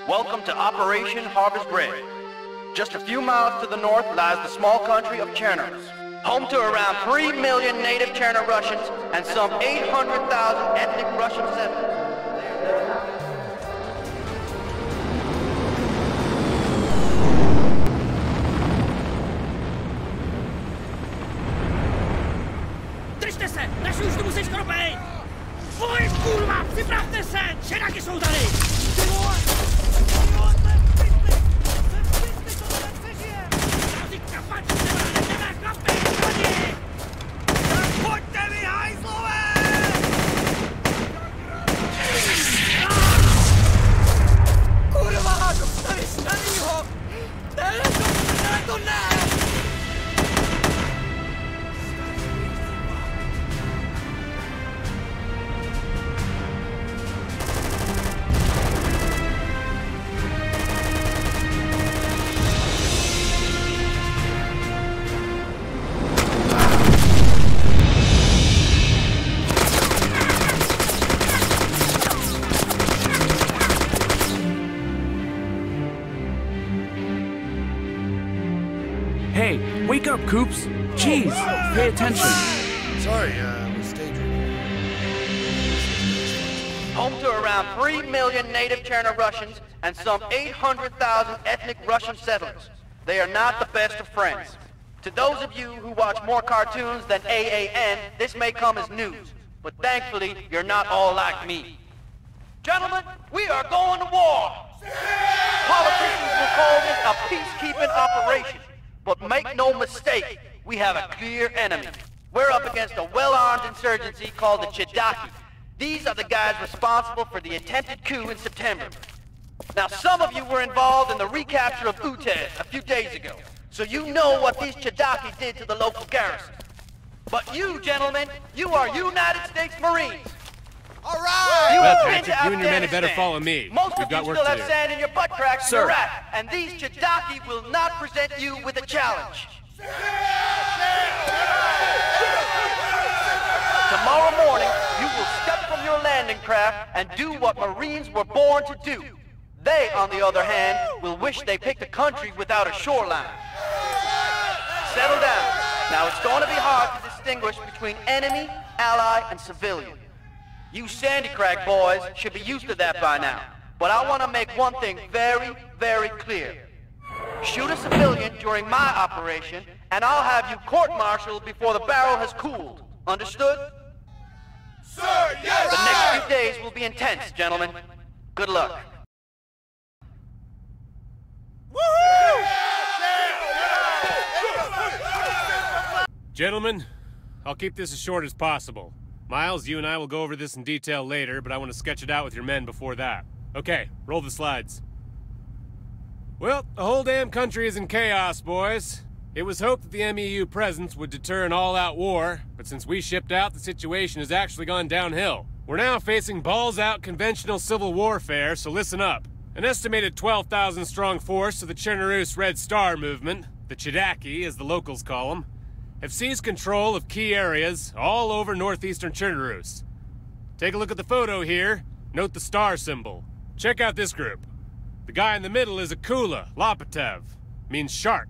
Welcome to Operation Harvest Red. Just a few miles to the north lies the small country of Chernarus, home to around 3 million native Cherno Russians and some 800,000 ethnic Russian settlers. Držte se! Naši už tu musí skoro bejt! Pojď, kurva! Připravte se! Čeráky jsou tady! Pojďte vy, hajzlové! Kurva, dostali starýho! Ne, to ne! Hey, wake up, Coops! Jeez, pay attention. Sorry, I was daydreaming. Home to around 3 million native Cherno Russians and some 800,000 ethnic Russian settlers. They are not the best of friends. To those of you who watch more cartoons than AAN, this may come as news, but thankfully, you're not all like me. Gentlemen, we are going to war! Politicians will call this a peacekeeping operation. But make no mistake, we have a clear enemy. We're up against a well-armed insurgency called the Chidaki. These are the guys responsible for the attempted coup in September. Now, some of you were involved in the recapture of Utez a few days ago, so you know what these Chidaki did to the local garrison. But you, gentlemen, you are United States Marines. All right! Well, Patrick, you and your men had better follow me. Most We've of got you work still to have do. sand in your butt cracks in Sir. Iraq, and these Chidaki will not present you with a challenge. Tomorrow morning, you will step from your landing craft and do what Marines were born to do. They, on the other hand, will wish they picked a country without a shoreline. Settle down. Now, it's going to be hard to distinguish between enemy, ally, and civilian. You Sandy Crack boys should be used to that by now. But I want to make one thing very, very clear. Shoot a civilian during my operation, and I'll have you court-martialed before the barrel has cooled. Understood? Sir, yes! The next few days will be intense, gentlemen. Good luck. Gentlemen, I'll keep this as short as possible. Miles, you and I will go over this in detail later, but I want to sketch it out with your men before that. Okay, roll the slides. Well, the whole damn country is in chaos, boys. It was hoped that the MEU presence would deter an all-out war, but since we shipped out, the situation has actually gone downhill. We're now facing balls-out conventional civil warfare, so listen up. An estimated 12,000-strong force of the Chernarus Red Star movement, the Chidaki as the locals call them, have seized control of key areas all over northeastern Chernarus. Take a look at the photo here. Note the star symbol. Check out this group. The guy in the middle is Akula Lopatev, means shark.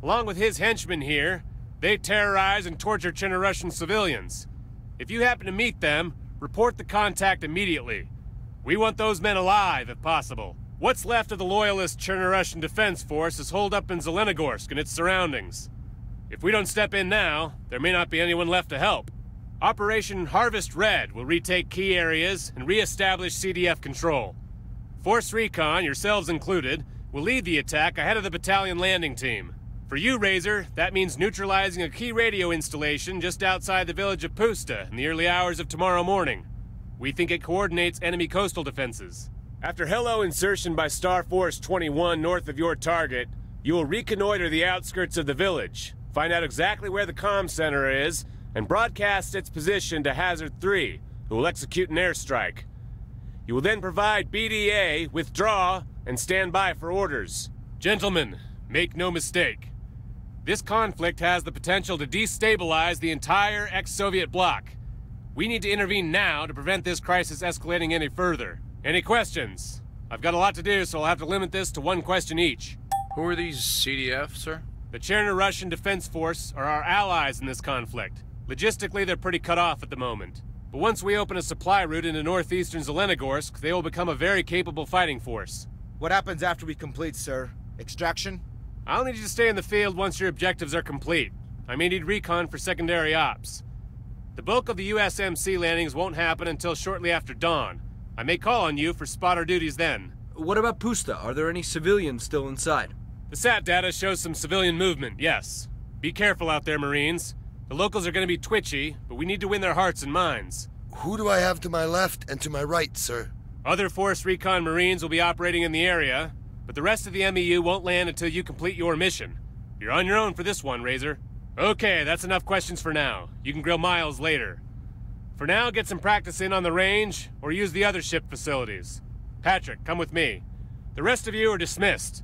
Along with his henchmen here, they terrorize and torture Chernorussian civilians. If you happen to meet them, report the contact immediately. We want those men alive, if possible. What's left of the loyalist Chernorussian Defense Force is holed up in Zelenogorsk and its surroundings. If we don't step in now, there may not be anyone left to help. Operation Harvest Red will retake key areas and re-establish CDF control. Force Recon, yourselves included, will lead the attack ahead of the battalion landing team. For you, Razor, that means neutralizing a key radio installation just outside the village of Pusta in the early hours of tomorrow morning. We think it coordinates enemy coastal defenses. After helo insertion by Star Force 21 north of your target, you will reconnoiter the outskirts of the village, find out exactly where the comm center is, and broadcast its position to Hazard 3, who will execute an airstrike. You will then provide BDA, withdraw, and stand by for orders. Gentlemen, make no mistake. This conflict has the potential to destabilize the entire ex-Soviet bloc. We need to intervene now to prevent this crisis escalating any further. Any questions? I've got a lot to do, so I'll have to limit this to one question each. Who are these CDF, sir? The Cherno-Russian Defense Force are our allies in this conflict. Logistically, they're pretty cut off at the moment. But once we open a supply route into northeastern Zelenogorsk, they will become a very capable fighting force. What happens after we complete, sir? Extraction? I'll need you to stay in the field once your objectives are complete. I may need recon for secondary ops. The bulk of the USMC landings won't happen until shortly after dawn. I may call on you for spotter duties then. What about Pusta? Are there any civilians still inside? The SAT data shows some civilian movement, yes. Be careful out there, Marines. The locals are going to be twitchy, but we need to win their hearts and minds. Who do I have to my left and to my right, sir? Other Force Recon Marines will be operating in the area, but the rest of the MEU won't land until you complete your mission. You're on your own for this one, Razor. Okay, that's enough questions for now. You can grill Miles later. For now, get some practice in on the range, or use the other ship facilities. Patrick, come with me. The rest of you are dismissed.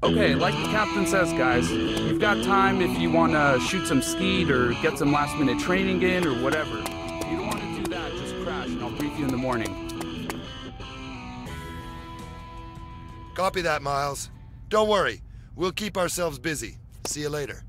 Okay, like the captain says, guys, you've got time if you want to shoot some skeet or get some last-minute training in or whatever. If you don't want to do that, just crash and I'll brief you in the morning. Copy that, Miles. Don't worry. We'll keep ourselves busy. See you later.